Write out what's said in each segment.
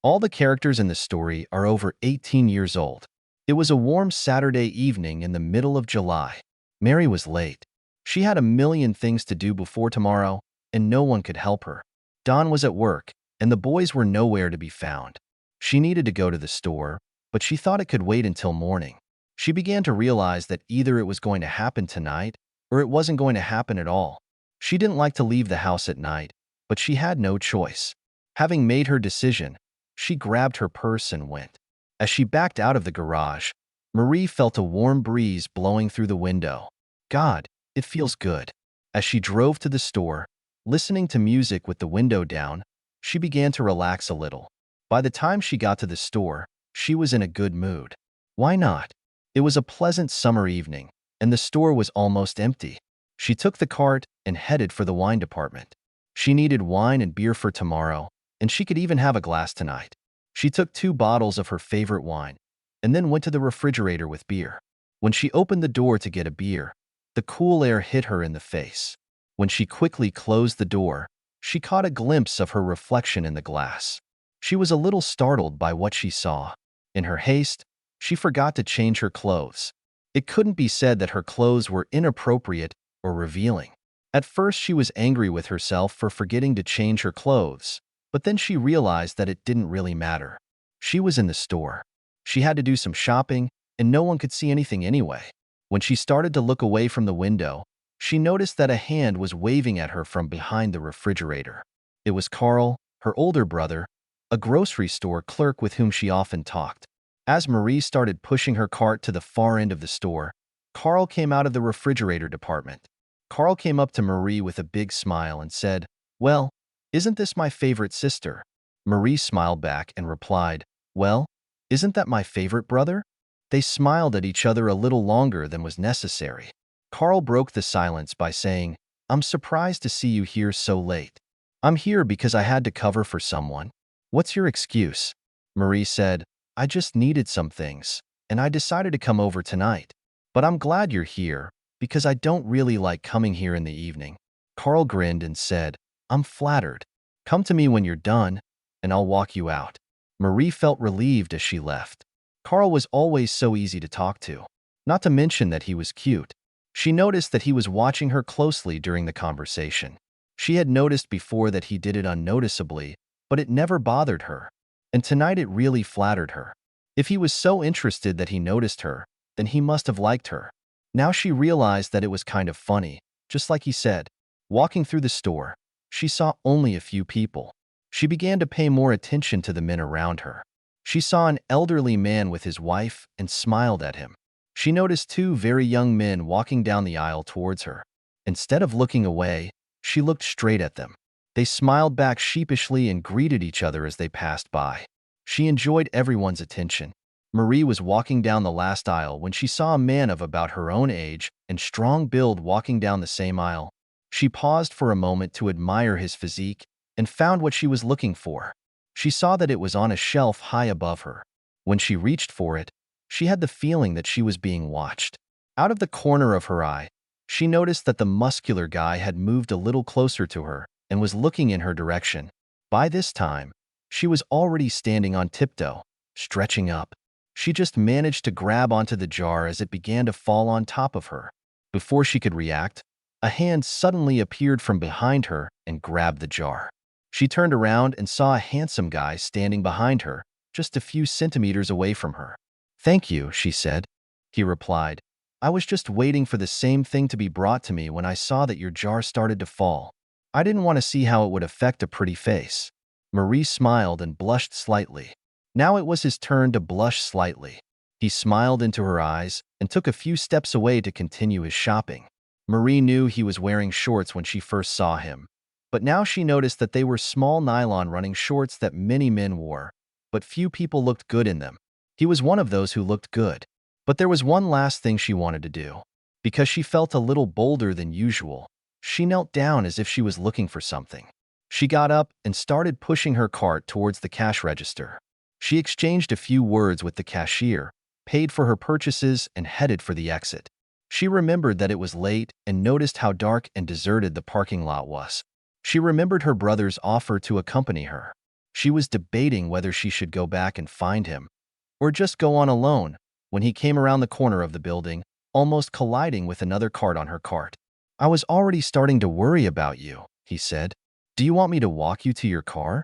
All the characters in the story are over 18 years old. It was a warm Saturday evening in the middle of July. Mary was late. She had a million things to do before tomorrow, and no one could help her. Don was at work, and the boys were nowhere to be found. She needed to go to the store, but she thought it could wait until morning. She began to realize that either it was going to happen tonight, or it wasn't going to happen at all. She didn't like to leave the house at night, but she had no choice. Having made her decision, she grabbed her purse and went. As she backed out of the garage, Marie felt a warm breeze blowing through the window. God, it feels good. As she drove to the store, listening to music with the window down, she began to relax a little. By the time she got to the store, she was in a good mood. Why not? It was a pleasant summer evening, and the store was almost empty. She took the cart and headed for the wine department. She needed wine and beer for tomorrow, and she could even have a glass tonight. She took 2 bottles of her favorite wine and then went to the refrigerator with beer. When she opened the door to get a beer, the cool air hit her in the face. When she quickly closed the door, she caught a glimpse of her reflection in the glass. She was a little startled by what she saw. In her haste, she forgot to change her clothes. It couldn't be said that her clothes were inappropriate or revealing. At first, she was angry with herself for forgetting to change her clothes, but then she realized that it didn't really matter. She was in the store. She had to do some shopping, and no one could see anything anyway. When she started to look away from the window, she noticed that a hand was waving at her from behind the refrigerator. It was Carl, her older brother, a grocery store clerk with whom she often talked. As Marie started pushing her cart to the far end of the store, Carl came out of the refrigerator department. Carl came up to Marie with a big smile and said, "Well, isn't this my favorite sister?" Marie smiled back and replied, "Well, isn't that my favorite brother?" They smiled at each other a little longer than was necessary. Carl broke the silence by saying, "I'm surprised to see you here so late." "I'm here because I had to cover for someone." "What's your excuse?" Marie said, "I just needed some things, and I decided to come over tonight. But I'm glad you're here, because I don't really like coming here in the evening." Carl grinned and said, "I'm flattered. Come to me when you're done, and I'll walk you out." Marie felt relieved as she left. Carl was always so easy to talk to, not to mention that he was cute. She noticed that he was watching her closely during the conversation. She had noticed before that he did it unnoticeably, but it never bothered her. And tonight it really flattered her. If he was so interested that he noticed her, then he must have liked her. Now she realized that it was kind of funny, just like he said. Walking through the store, she saw only a few people. She began to pay more attention to the men around her. She saw an elderly man with his wife and smiled at him. She noticed 2 very young men walking down the aisle towards her. Instead of looking away, she looked straight at them. They smiled back sheepishly and greeted each other as they passed by. She enjoyed everyone's attention. Marie was walking down the last aisle when she saw a man of about her own age and strong build walking down the same aisle. She paused for a moment to admire his physique and found what she was looking for. She saw that it was on a shelf high above her. When she reached for it, she had the feeling that she was being watched. Out of the corner of her eye, she noticed that the muscular guy had moved a little closer to her and was looking in her direction. By this time, she was already standing on tiptoe, stretching up. She just managed to grab onto the jar as it began to fall on top of her. Before she could react, a hand suddenly appeared from behind her and grabbed the jar. She turned around and saw a handsome guy standing behind her, just a few centimeters away from her. "Thank you," she said. He replied, "I was just waiting for the same thing to be brought to me when I saw that your jar started to fall. I didn't want to see how it would affect a pretty face." Marie smiled and blushed slightly. Now it was his turn to blush slightly. He smiled into her eyes and took a few steps away to continue his shopping. Marie knew he was wearing shorts when she first saw him, but now she noticed that they were small nylon running shorts that many men wore, but few people looked good in them. He was one of those who looked good. But there was one last thing she wanted to do. Because she felt a little bolder than usual, she knelt down as if she was looking for something. She got up and started pushing her cart towards the cash register. She exchanged a few words with the cashier, paid for her purchases, and headed for the exit. She remembered that it was late and noticed how dark and deserted the parking lot was. She remembered her brother's offer to accompany her. She was debating whether she should go back and find him, or just go on alone, when he came around the corner of the building, almost colliding with another cart on her cart. "I was already starting to worry about you," he said. "Do you want me to walk you to your car?"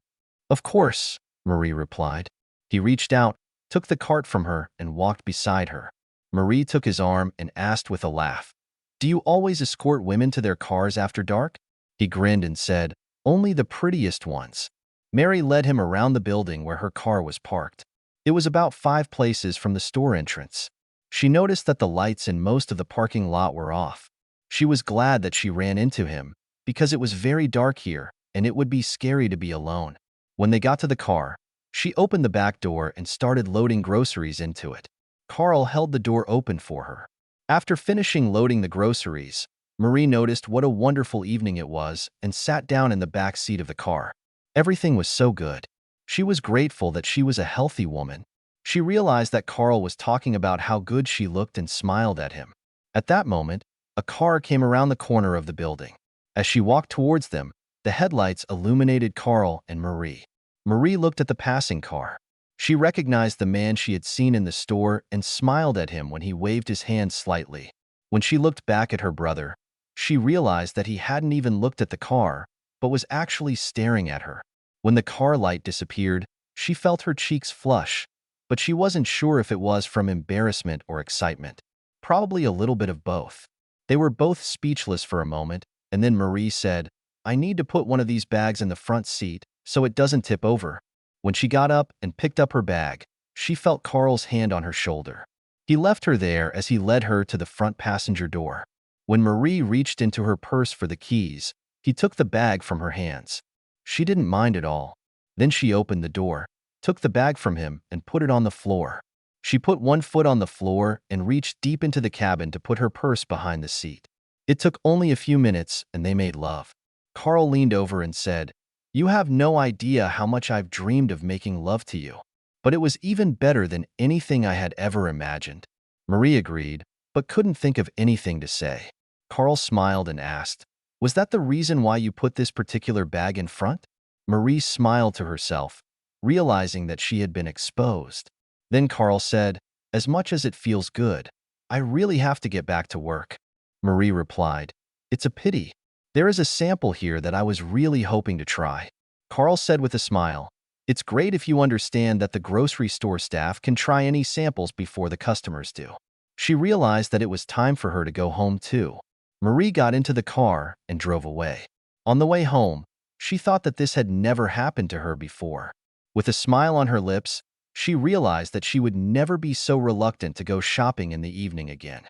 "Of course," Marie replied. He reached out, took the cart from her, and walked beside her. Marie took his arm and asked with a laugh, "Do you always escort women to their cars after dark?" He grinned and said, "Only the prettiest ones." Mary led him around the building where her car was parked. It was about 5 places from the store entrance. She noticed that the lights in most of the parking lot were off. She was glad that she ran into him, because it was very dark here, and it would be scary to be alone. When they got to the car, she opened the back door and started loading groceries into it. Carl held the door open for her. After finishing loading the groceries, Marie noticed what a wonderful evening it was and sat down in the back seat of the car. Everything was so good. She was grateful that she was a healthy woman. She realized that Carl was talking about how good she looked and smiled at him. At that moment, a car came around the corner of the building. As she walked towards them, the headlights illuminated Carl and Marie. Marie looked at the passing car. She recognized the man she had seen in the store and smiled at him when he waved his hand slightly. When she looked back at her brother, she realized that he hadn't even looked at the car, but was actually staring at her. When the car light disappeared, she felt her cheeks flush, but she wasn't sure if it was from embarrassment or excitement. Probably a little bit of both. They were both speechless for a moment, and then Marie said, "I need to put one of these bags in the front seat so it doesn't tip over." When she got up and picked up her bag, she felt Carl's hand on her shoulder. He left her there as he led her to the front passenger door. When Marie reached into her purse for the keys, he took the bag from her hands. She didn't mind at all. Then she opened the door, took the bag from him, and put it on the floor. She put one foot on the floor and reached deep into the cabin to put her purse behind the seat. It took only a few minutes, and they made love. Carl leaned over and said, "You have no idea how much I've dreamed of making love to you. But it was even better than anything I had ever imagined." Marie agreed, but couldn't think of anything to say. Carl smiled and asked, "Was that the reason why you put this particular bag in front?" Marie smiled to herself, realizing that she had been exposed. Then Carl said, "As much as it feels good, I really have to get back to work." Marie replied, "It's a pity. There is a sample here that I was really hoping to try." Carl said with a smile, "It's great if you understand that the grocery store staff can try any samples before the customers do." She realized that it was time for her to go home too. Marie got into the car and drove away. On the way home, she thought that this had never happened to her before. With a smile on her lips, she realized that she would never be so reluctant to go shopping in the evening again.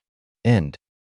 End.